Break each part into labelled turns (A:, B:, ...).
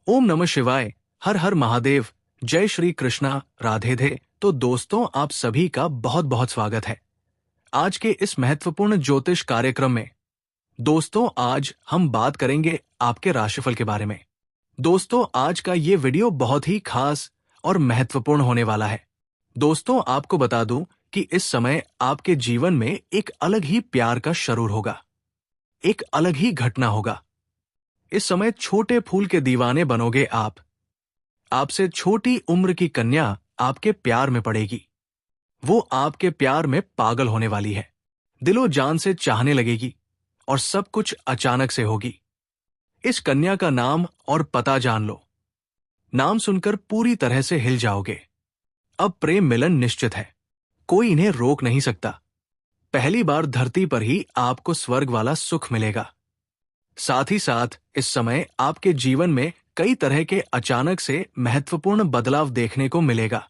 A: ओम नमः शिवाय। हर हर महादेव। जय श्री कृष्णा। राधे धे। तो दोस्तों, आप सभी का बहुत बहुत स्वागत है आज के इस महत्वपूर्ण ज्योतिष कार्यक्रम में। दोस्तों, आज हम बात करेंगे आपके राशिफल के बारे में। दोस्तों, आज का ये वीडियो बहुत ही खास और महत्वपूर्ण होने वाला है। दोस्तों, आपको बता दूं कि इस समय आपके जीवन में एक अलग ही प्यार का शरूर होगा, एक अलग ही घटना होगा। इस समय छोटे फूल के दीवाने बनोगे आप। आपसे छोटी उम्र की कन्या आपके प्यार में पड़ेगी। वो आपके प्यार में पागल होने वाली है, दिलो जान से चाहने लगेगी और सब कुछ अचानक से होगी। इस कन्या का नाम और पता जान लो। नाम सुनकर पूरी तरह से हिल जाओगे। अब प्रेम मिलन निश्चित है, कोई इन्हें रोक नहीं सकता। पहली बार धरती पर ही आपको स्वर्ग वाला सुख मिलेगा। साथ ही साथ इस समय आपके जीवन में कई तरह के अचानक से महत्वपूर्ण बदलाव देखने को मिलेगा।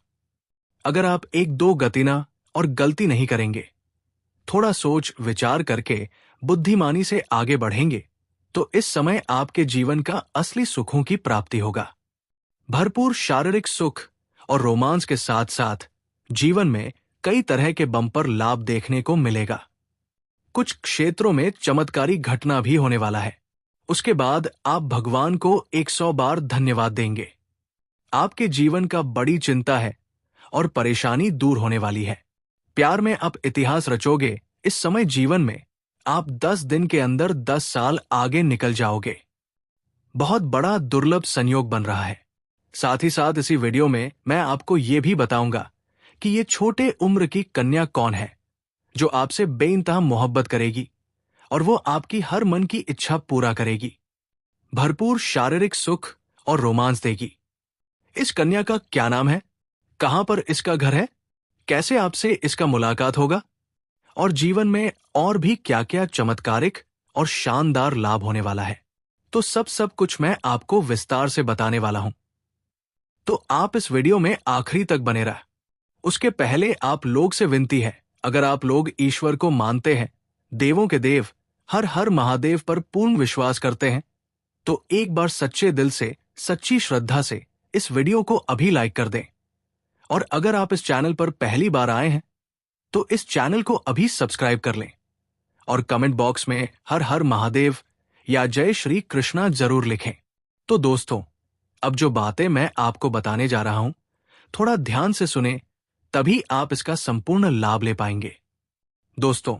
A: अगर आप एक दो गतिना और गलती नहीं करेंगे, थोड़ा सोच विचार करके बुद्धिमानी से आगे बढ़ेंगे, तो इस समय आपके जीवन का असली सुखों की प्राप्ति होगा। भरपूर शारीरिक सुख और रोमांस के साथ साथ जीवन में कई तरह के बम्पर लाभ देखने को मिलेगा। कुछ क्षेत्रों में चमत्कारी घटना भी होने वाला है। उसके बाद आप भगवान को 100 बार धन्यवाद देंगे। आपके जीवन का बड़ी चिंता है और परेशानी दूर होने वाली है। प्यार में आप इतिहास रचोगे। इस समय जीवन में आप 10 दिन के अंदर 10 साल आगे निकल जाओगे। बहुत बड़ा दुर्लभ संयोग बन रहा है। साथ ही साथ इसी वीडियो में मैं आपको ये भी बताऊंगा कि ये छोटे उम्र की कन्या कौन है जो आपसे बेइंतहा मोहब्बत करेगी और वो आपकी हर मन की इच्छा पूरा करेगी। भरपूर शारीरिक सुख और रोमांस देगी। इस कन्या का क्या नाम है, कहां पर इसका घर है, कैसे आपसे इसका मुलाकात होगा और जीवन में और भी क्या क्या चमत्कारिक और शानदार लाभ होने वाला है, तो सब कुछ मैं आपको विस्तार से बताने वाला हूं। तो आप इस वीडियो में आखिरी तक बने रह। उसके पहले आप लोग से विनती है, अगर आप लोग ईश्वर को मानते हैं, देवों के देव हर हर महादेव पर पूर्ण विश्वास करते हैं, तो एक बार सच्चे दिल से सच्ची श्रद्धा से इस वीडियो को अभी लाइक कर दें। और अगर आप इस चैनल पर पहली बार आए हैं तो इस चैनल को अभी सब्सक्राइब कर लें और कमेंट बॉक्स में हर हर महादेव या जय श्री कृष्णा जरूर लिखें। तो दोस्तों, अब जो बातें मैं आपको बताने जा रहा हूं, थोड़ा ध्यान से सुने, तभी आप इसका संपूर्ण लाभ ले पाएंगे। दोस्तों,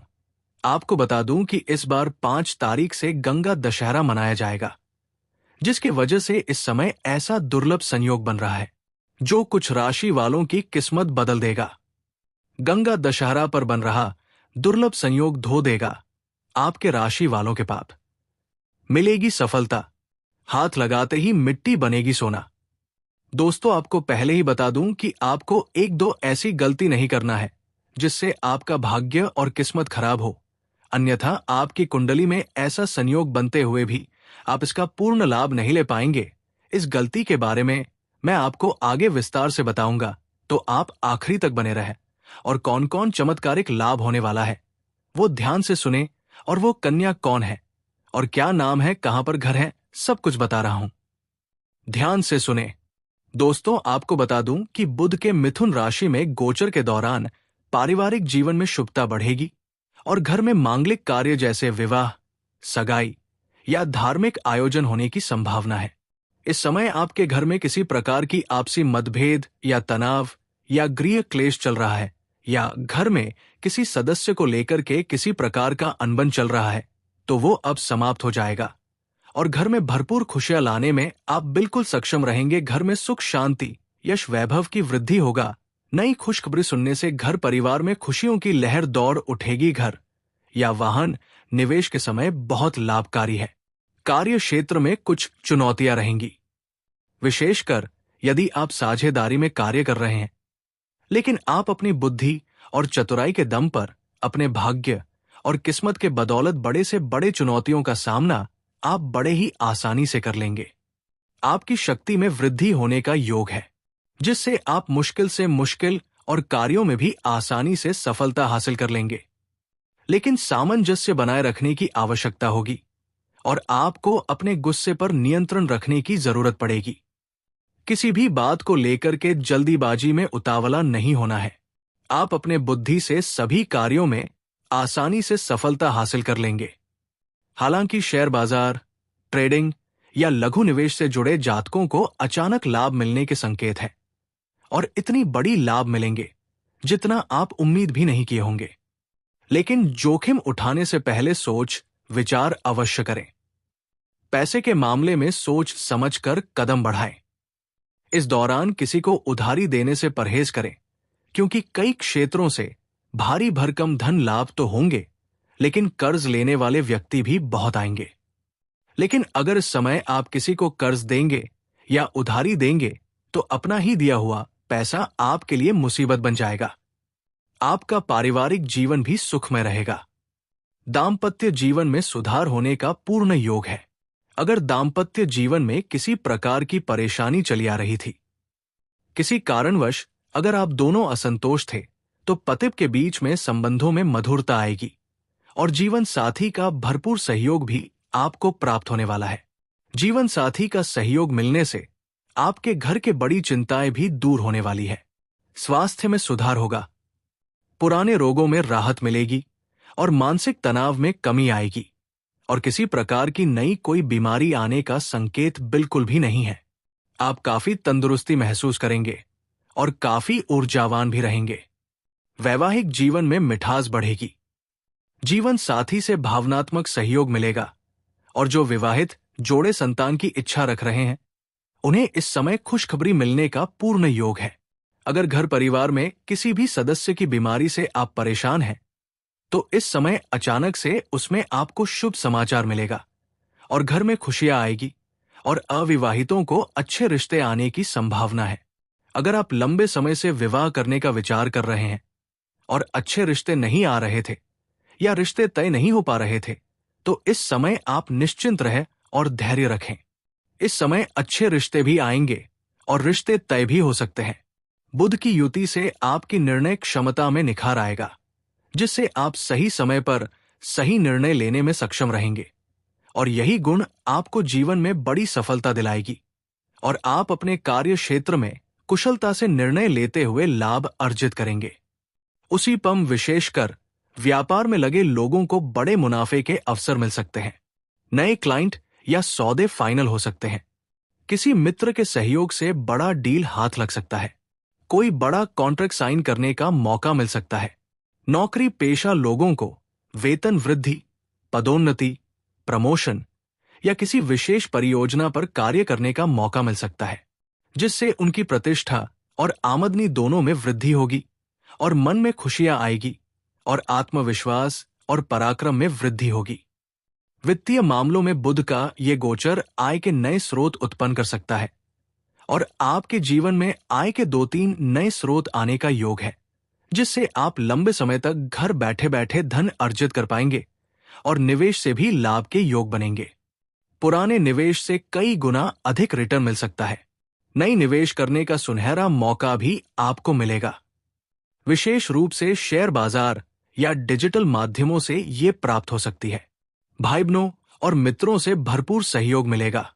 A: आपको बता दूं कि इस बार 5 तारीख से गंगा दशहरा मनाया जाएगा, जिसकी वजह से इस समय ऐसा दुर्लभ संयोग बन रहा है जो कुछ राशि वालों की किस्मत बदल देगा। गंगा दशहरा पर बन रहा दुर्लभ संयोग धो देगा आपके राशि वालों के पाप। मिलेगी सफलता, हाथ लगाते ही मिट्टी बनेगी सोना। दोस्तों, आपको पहले ही बता दूं कि आपको एक दो ऐसी गलती नहीं करना है जिससे आपका भाग्य और किस्मत खराब हो, अन्यथा आपकी कुंडली में ऐसा संयोग बनते हुए भी आप इसका पूर्ण लाभ नहीं ले पाएंगे। इस गलती के बारे में मैं आपको आगे विस्तार से बताऊंगा, तो आप आखिरी तक बने रहें। और कौन कौन चमत्कारिक लाभ होने वाला है वो ध्यान से सुने, और वो कन्या कौन है और क्या नाम है, कहां पर घर है, सब कुछ बता रहा हूं। ध्यान से सुने। दोस्तों, आपको बता दूं कि बुध के मिथुन राशि में गोचर के दौरान पारिवारिक जीवन में शुभता बढ़ेगी और घर में मांगलिक कार्य जैसे विवाह, सगाई या धार्मिक आयोजन होने की संभावना है। इस समय आपके घर में किसी प्रकार की आपसी मतभेद या तनाव या गृह क्लेश चल रहा है, या घर में किसी सदस्य को लेकर के किसी प्रकार का अनबन चल रहा है, तो वो अब समाप्त हो जाएगा और घर में भरपूर खुशियां लाने में आप बिल्कुल सक्षम रहेंगे। घर में सुख शांति यश वैभव की वृद्धि होगा। नई खुशखबरी सुनने से घर परिवार में खुशियों की लहर दौड़ उठेगी। घर या वाहन निवेश के समय बहुत लाभकारी है। कार्य क्षेत्र में कुछ चुनौतियां रहेंगी, विशेषकर यदि आप साझेदारी में कार्य कर रहे हैं, लेकिन आप अपनी बुद्धि और चतुराई के दम पर अपने भाग्य और किस्मत के बदौलत बड़े से बड़े चुनौतियों का सामना आप बड़े ही आसानी से कर लेंगे। आपकी शक्ति में वृद्धि होने का योग है, जिससे आप मुश्किल से मुश्किल और कार्यों में भी आसानी से सफलता हासिल कर लेंगे। लेकिन सामंजस्य बनाए रखने की आवश्यकता होगी और आपको अपने गुस्से पर नियंत्रण रखने की जरूरत पड़ेगी। किसी भी बात को लेकर के जल्दीबाजी में उतावला नहीं होना है। आप अपने बुद्धि से सभी कार्यों में आसानी से सफलता हासिल कर लेंगे। हालांकि शेयर बाजार, ट्रेडिंग या लघु निवेश से जुड़े जातकों को अचानक लाभ मिलने के संकेत हैं, और इतनी बड़ी लाभ मिलेंगे जितना आप उम्मीद भी नहीं किए होंगे। लेकिन जोखिम उठाने से पहले सोच विचार अवश्य करें। पैसे के मामले में सोच समझकर कदम बढ़ाएं। इस दौरान किसी को उधारी देने से परहेज करें, क्योंकि कई क्षेत्रों से भारी भरकम धन लाभ तो होंगे, लेकिन कर्ज लेने वाले व्यक्ति भी बहुत आएंगे। लेकिन अगर इस समय आप किसी को कर्ज देंगे या उधारी देंगे तो अपना ही दिया हुआ पैसा आपके लिए मुसीबत बन जाएगा। आपका पारिवारिक जीवन भी सुखमय रहेगा। दाम्पत्य जीवन में सुधार होने का पूर्ण योग है। अगर दाम्पत्य जीवन में किसी प्रकार की परेशानी चली आ रही थी, किसी कारणवश अगर आप दोनों असंतोष थे, तो पति के बीच में संबंधों में मधुरता आएगी और जीवन साथी का भरपूर सहयोग भी आपको प्राप्त होने वाला है। जीवन साथी का सहयोग मिलने से आपके घर के बड़ी चिंताएं भी दूर होने वाली है। स्वास्थ्य में सुधार होगा। पुराने रोगों में राहत मिलेगी और मानसिक तनाव में कमी आएगी, और किसी प्रकार की नई कोई बीमारी आने का संकेत बिल्कुल भी नहीं है। आप काफी तंदुरुस्ती महसूस करेंगे और काफी ऊर्जावान भी रहेंगे। वैवाहिक जीवन में मिठास बढ़ेगी। जीवन साथी से भावनात्मक सहयोग मिलेगा, और जो विवाहित जोड़े संतान की इच्छा रख रहे हैं, उन्हें इस समय खुशखबरी मिलने का पूर्ण योग है। अगर घर परिवार में किसी भी सदस्य की बीमारी से आप परेशान हैं, तो इस समय अचानक से उसमें आपको शुभ समाचार मिलेगा और घर में खुशियां आएगी, और अविवाहितों को अच्छे रिश्ते आने की संभावना है। अगर आप लंबे समय से विवाह करने का विचार कर रहे हैं और अच्छे रिश्ते नहीं आ रहे थे या रिश्ते तय नहीं हो पा रहे थे, तो इस समय आप निश्चिंत रहें और धैर्य रखें। इस समय अच्छे रिश्ते भी आएंगे और रिश्ते तय भी हो सकते हैं। बुध की युति से आपकी निर्णय क्षमता में निखार आएगा, जिससे आप सही समय पर सही निर्णय लेने में सक्षम रहेंगे, और यही गुण आपको जीवन में बड़ी सफलता दिलाएगी, और आप अपने कार्य क्षेत्र में कुशलता से निर्णय लेते हुए लाभ अर्जित करेंगे। उसी पम विशेषकर व्यापार में लगे लोगों को बड़े मुनाफे के अवसर मिल सकते हैं। नए क्लाइंट या सौदे फाइनल हो सकते हैं। किसी मित्र के सहयोग से बड़ा डील हाथ लग सकता है। कोई बड़ा कॉन्ट्रैक्ट साइन करने का मौका मिल सकता है। नौकरी पेशा लोगों को वेतन वृद्धि, पदोन्नति, प्रमोशन या किसी विशेष परियोजना पर कार्य करने का मौका मिल सकता है, जिससे उनकी प्रतिष्ठा और आमदनी दोनों में वृद्धि होगी, और मन में खुशियां आएगी, और आत्मविश्वास और पराक्रम में वृद्धि होगी। वित्तीय मामलों में बुध का ये गोचर आय के नए स्रोत उत्पन्न कर सकता है, और आपके जीवन में आय के 2-3 नए स्रोत आने का योग है, जिससे आप लंबे समय तक घर बैठे बैठे धन अर्जित कर पाएंगे और निवेश से भी लाभ के योग बनेंगे। पुराने निवेश से कई गुना अधिक रिटर्न मिल सकता है। नई निवेश करने का सुनहरा मौका भी आपको मिलेगा। विशेष रूप से शेयर बाजार या डिजिटल माध्यमों से ये प्राप्त हो सकती है। भाई बहनों और मित्रों से भरपूर सहयोग मिलेगा।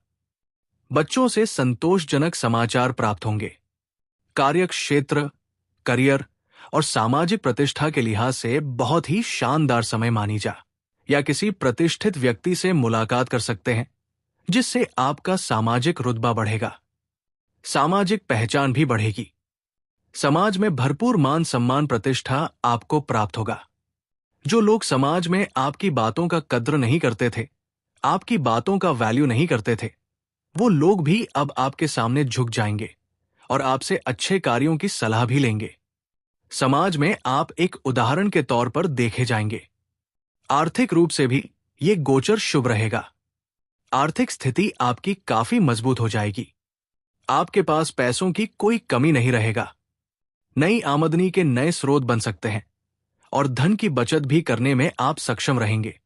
A: बच्चों से संतोषजनक समाचार प्राप्त होंगे। कार्य क्षेत्र, करियर और सामाजिक प्रतिष्ठा के लिहाज से बहुत ही शानदार समय मानी जा, या किसी प्रतिष्ठित व्यक्ति से मुलाकात कर सकते हैं, जिससे आपका सामाजिक रुतबा बढ़ेगा। सामाजिक पहचान भी बढ़ेगी। समाज में भरपूर मान सम्मान प्रतिष्ठा आपको प्राप्त होगा। जो लोग समाज में आपकी बातों का कद्र नहीं करते थे, आपकी बातों का वैल्यू नहीं करते थे, वो लोग भी अब आपके सामने झुक जाएंगे और आपसे अच्छे कार्यों की सलाह भी लेंगे। समाज में आप एक उदाहरण के तौर पर देखे जाएंगे। आर्थिक रूप से भी ये गोचर शुभ रहेगा। आर्थिक स्थिति आपकी काफी मजबूत हो जाएगी। आपके पास पैसों की कोई कमी नहीं रहेगा। नई आमदनी के नए स्रोत बन सकते हैं और धन की बचत भी करने में आप सक्षम रहेंगे,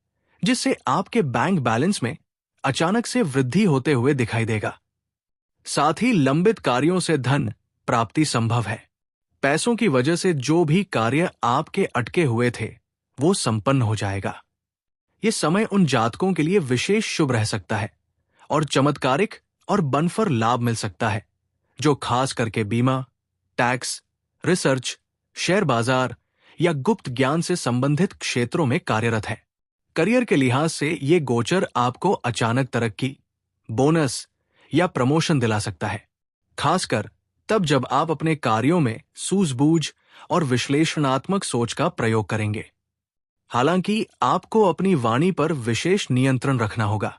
A: जिससे आपके बैंक बैलेंस में अचानक से वृद्धि होते हुए दिखाई देगा। साथ ही लंबित कार्यों से धन प्राप्ति संभव है। पैसों की वजह से जो भी कार्य आपके अटके हुए थे, वो संपन्न हो जाएगा। ये समय उन जातकों के लिए विशेष शुभ रह सकता है और चमत्कारिक और बनफर लाभ मिल सकता है, जो खास करके बीमा, टैक्स, रिसर्च, शेयर बाजार या गुप्त ज्ञान से संबंधित क्षेत्रों में कार्यरत है। करियर के लिहाज से ये गोचर आपको अचानक तरक्की, बोनस या प्रमोशन दिला सकता है, खासकर तब जब आप अपने कार्यों में सूझबूझ और विश्लेषणात्मक सोच का प्रयोग करेंगे। हालांकि आपको अपनी वाणी पर विशेष नियंत्रण रखना होगा,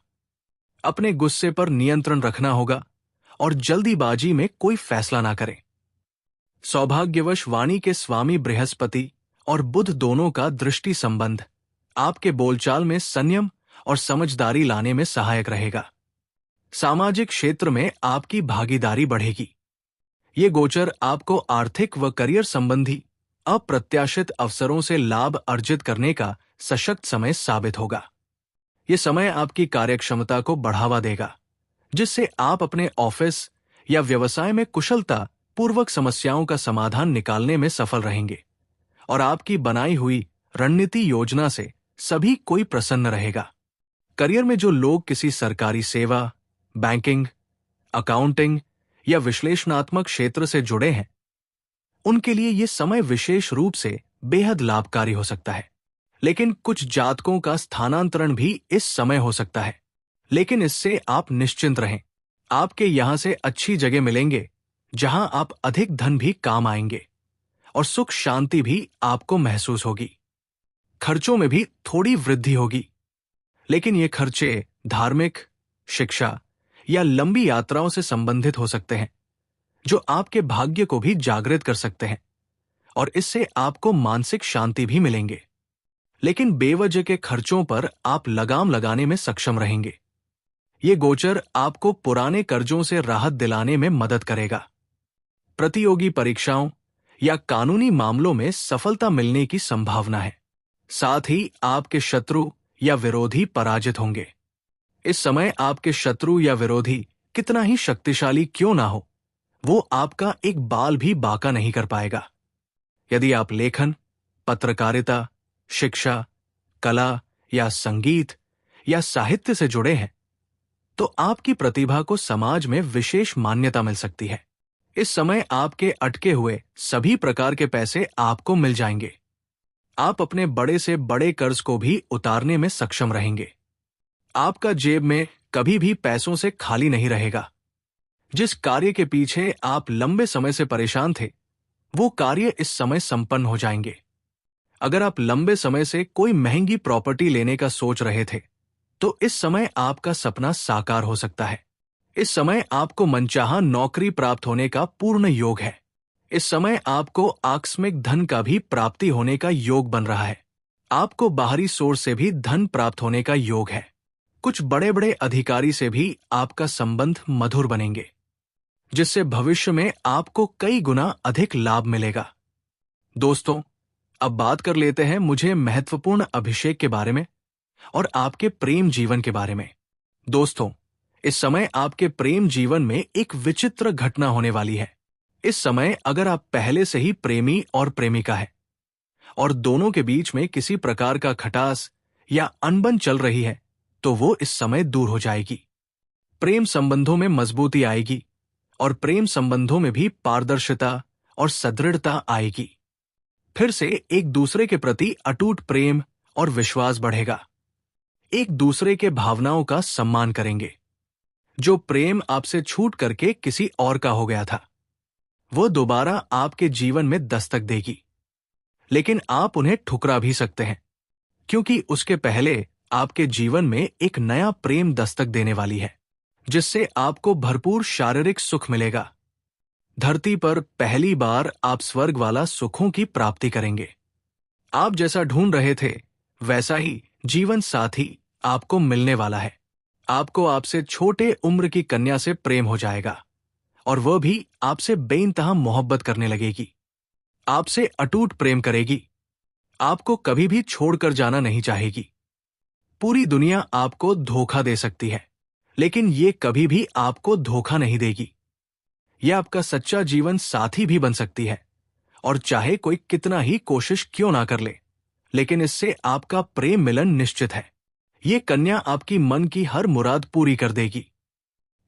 A: अपने गुस्से पर नियंत्रण रखना होगा और जल्दीबाजी में कोई फैसला ना करें। सौभाग्यवश वाणी के स्वामी बृहस्पति और बुध दोनों का दृष्टि संबंध आपके बोलचाल में संयम और समझदारी लाने में सहायक रहेगा। सामाजिक क्षेत्र में आपकी भागीदारी बढ़ेगी। ये गोचर आपको आर्थिक व करियर संबंधी अप्रत्याशित अवसरों से लाभ अर्जित करने का सशक्त समय साबित होगा। ये समय आपकी कार्यक्षमता को बढ़ावा देगा, जिससे आप अपने ऑफिस या व्यवसाय में कुशलता पूर्वक समस्याओं का समाधान निकालने में सफल रहेंगे और आपकी बनाई हुई रणनीति योजना से सभी कोई प्रसन्न रहेगा। करियर में जो लोग किसी सरकारी सेवा, बैंकिंग, अकाउंटिंग या विश्लेषणात्मक क्षेत्र से जुड़े हैं, उनके लिए यह समय विशेष रूप से बेहद लाभकारी हो सकता है। लेकिन कुछ जातकों का स्थानांतरण भी इस समय हो सकता है, लेकिन इससे आप निश्चिंत रहें। आपके यहां से अच्छी जगह मिलेंगे जहां आप अधिक धन भी काम आएंगे और सुख शांति भी आपको महसूस होगी। खर्चों में भी थोड़ी वृद्धि होगी, लेकिन ये खर्चे धार्मिक, शिक्षा या लंबी यात्राओं से संबंधित हो सकते हैं, जो आपके भाग्य को भी जागृत कर सकते हैं और इससे आपको मानसिक शांति भी मिलेंगे। लेकिन बेवजह के खर्चों पर आप लगाम लगाने में सक्षम रहेंगे। ये गोचर आपको पुराने कर्जों से राहत दिलाने में मदद करेगा। प्रतियोगी परीक्षाओं या कानूनी मामलों में सफलता मिलने की संभावना है। साथ ही आपके शत्रु या विरोधी पराजित होंगे। इस समय आपके शत्रु या विरोधी कितना ही शक्तिशाली क्यों ना हो, वो आपका एक बाल भी बांका नहीं कर पाएगा। यदि आप लेखन, पत्रकारिता, शिक्षा, कला या संगीत या साहित्य से जुड़े हैं, तो आपकी प्रतिभा को समाज में विशेष मान्यता मिल सकती है। इस समय आपके अटके हुए सभी प्रकार के पैसे आपको मिल जाएंगे। आप अपने बड़े से बड़े कर्ज को भी उतारने में सक्षम रहेंगे। आपका जेब में कभी भी पैसों से खाली नहीं रहेगा। जिस कार्य के पीछे आप लंबे समय से परेशान थे, वो कार्य इस समय संपन्न हो जाएंगे। अगर आप लंबे समय से कोई महंगी प्रॉपर्टी लेने का सोच रहे थे, तो इस समय आपका सपना साकार हो सकता है। इस समय आपको मनचाहा नौकरी प्राप्त होने का पूर्ण योग है। इस समय आपको आकस्मिक धन का भी प्राप्ति होने का योग बन रहा है। आपको बाहरी सोर्स से भी धन प्राप्त होने का योग है। कुछ बड़े बड़े अधिकारी से भी आपका संबंध मधुर बनेंगे, जिससे भविष्य में आपको कई गुना अधिक लाभ मिलेगा। दोस्तों, अब बात कर लेते हैं मुझे महत्वपूर्ण अभिषेक के बारे में और आपके प्रेम जीवन के बारे में। दोस्तों, इस समय आपके प्रेम जीवन में एक विचित्र घटना होने वाली है। इस समय अगर आप पहले से ही प्रेमी और प्रेमिका है और दोनों के बीच में किसी प्रकार का खटास या अनबन चल रही है, तो वो इस समय दूर हो जाएगी। प्रेम संबंधों में मजबूती आएगी और प्रेम संबंधों में भी पारदर्शिता और सदृढ़ता आएगी। फिर से एक दूसरे के प्रति अटूट प्रेम और विश्वास बढ़ेगा। एक दूसरे के भावनाओं का सम्मान करेंगे। जो प्रेम आपसे छूट करके किसी और का हो गया था, वो दोबारा आपके जीवन में दस्तक देगी। लेकिन आप उन्हें ठुकरा भी सकते हैं, क्योंकि उसके पहले आपके जीवन में एक नया प्रेम दस्तक देने वाली है, जिससे आपको भरपूर शारीरिक सुख मिलेगा। धरती पर पहली बार आप स्वर्ग वाला सुखों की प्राप्ति करेंगे। आप जैसा ढूंढ रहे थे, वैसा ही जीवन साथी आपको मिलने वाला है। आपको आपसे छोटे उम्र की कन्या से प्रेम हो जाएगा और वह भी आपसे बेइंतहा मोहब्बत करने लगेगी। आपसे अटूट प्रेम करेगी। आपको कभी भी छोड़कर जाना नहीं चाहेगी। पूरी दुनिया आपको धोखा दे सकती है, लेकिन ये कभी भी आपको धोखा नहीं देगी। यह आपका सच्चा जीवन साथी भी बन सकती है और चाहे कोई कितना ही कोशिश क्यों ना कर ले, लेकिन इससे आपका प्रेम मिलन निश्चित है। ये कन्या आपकी मन की हर मुराद पूरी कर देगी।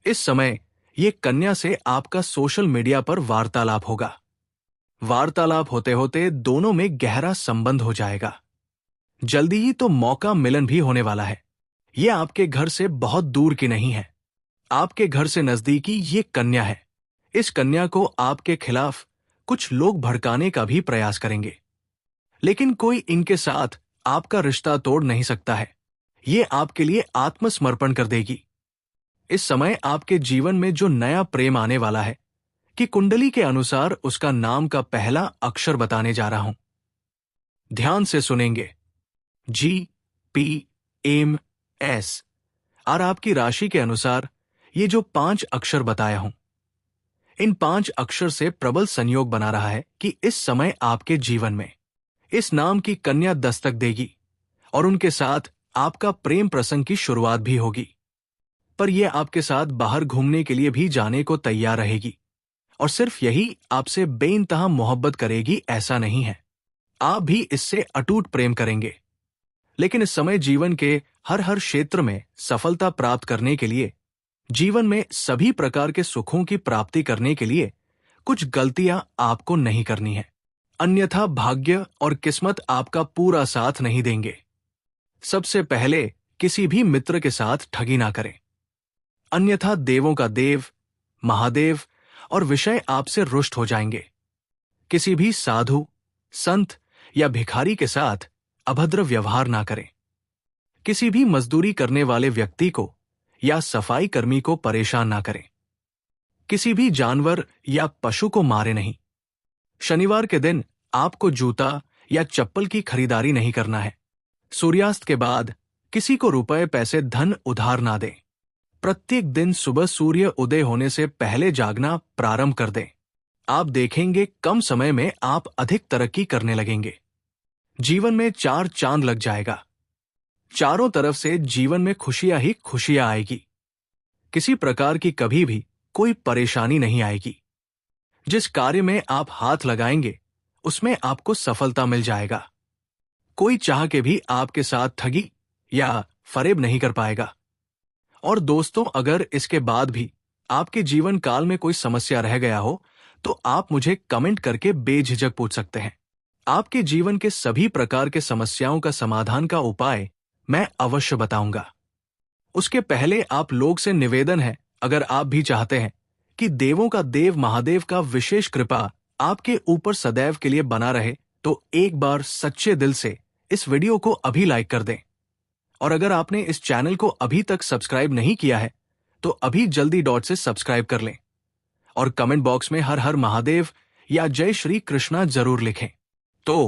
A: इस समय ये कन्या से आपका सोशल मीडिया पर वार्तालाप होगा। वार्तालाप होते होते दोनों में गहरा संबंध हो जाएगा। जल्दी ही तो मौका मिलन भी होने वाला है। ये आपके घर से बहुत दूर की नहीं है, आपके घर से नजदीकी ये कन्या है। इस कन्या को आपके खिलाफ कुछ लोग भड़काने का भी प्रयास करेंगे, लेकिन कोई इनके साथ आपका रिश्ता तोड़ नहीं सकता है। ये आपके लिए आत्मसमर्पण कर देगी। इस समय आपके जीवन में जो नया प्रेम आने वाला है कि कुंडली के अनुसार उसका नाम का पहला अक्षर बताने जा रहा हूं। ध्यान से सुनेंगे। GPMS। और आपकी राशि के अनुसार ये जो 5 अक्षर बताया हूं, इन 5 अक्षर से प्रबल संयोग बना रहा है कि इस समय आपके जीवन में इस नाम की कन्या दस्तक देगी और उनके साथ आपका प्रेम प्रसंग की शुरुआत भी होगी। पर यह आपके साथ बाहर घूमने के लिए भी जाने को तैयार रहेगी और सिर्फ यही आपसे बेइंतहा मोहब्बत करेगी ऐसा नहीं है, आप भी इससे अटूट प्रेम करेंगे। लेकिन इस समय जीवन के हर क्षेत्र में सफलता प्राप्त करने के लिए, जीवन में सभी प्रकार के सुखों की प्राप्ति करने के लिए कुछ गलतियां आपको नहीं करनी है, अन्यथा भाग्य और किस्मत आपका पूरा साथ नहीं देंगे। सबसे पहले किसी भी मित्र के साथ ठगी ना करें, अन्यथा देवों का देव महादेव और विषय आपसे रुष्ट हो जाएंगे। किसी भी साधु, संत या भिखारी के साथ अभद्र व्यवहार ना करें। किसी भी मजदूरी करने वाले व्यक्ति को या सफाई कर्मी को परेशान ना करें। किसी भी जानवर या पशु को मारे नहीं। शनिवार के दिन आपको जूता या चप्पल की खरीदारी नहीं करना है। सूर्यास्त के बाद किसी को रुपए पैसे धन उधार ना दें। प्रत्येक दिन सुबह सूर्य उदय होने से पहले जागना प्रारंभ कर दें। आप देखेंगे कम समय में आप अधिक तरक्की करने लगेंगे। जीवन में 4 चांद लग जाएगा। चारों तरफ से जीवन में खुशियां ही खुशियां आएगी। किसी प्रकार की कभी भी कोई परेशानी नहीं आएगी। जिस कार्य में आप हाथ लगाएंगे उसमें आपको सफलता मिल जाएगा। कोई चाह के भी आपके साथ ठगी या फरेब नहीं कर पाएगा। और दोस्तों, अगर इसके बाद भी आपके जीवन काल में कोई समस्या रह गया हो तो आप मुझे कमेंट करके बेझिझक पूछ सकते हैं। आपके जीवन के सभी प्रकार के समस्याओं का समाधान का उपाय मैं अवश्य बताऊंगा। उसके पहले आप लोग से निवेदन है, अगर आप भी चाहते हैं कि देवों का देव महादेव का विशेष कृपा आपके ऊपर सदैव के लिए बना रहे, तो एक बार सच्चे दिल से इस वीडियो को अभी लाइक कर दें। और अगर आपने इस चैनल को अभी तक सब्सक्राइब नहीं किया है तो अभी जल्दी डॉट से सब्सक्राइब कर लें और कमेंट बॉक्स में हर हर महादेव या जय श्री कृष्णा जरूर लिखें। तो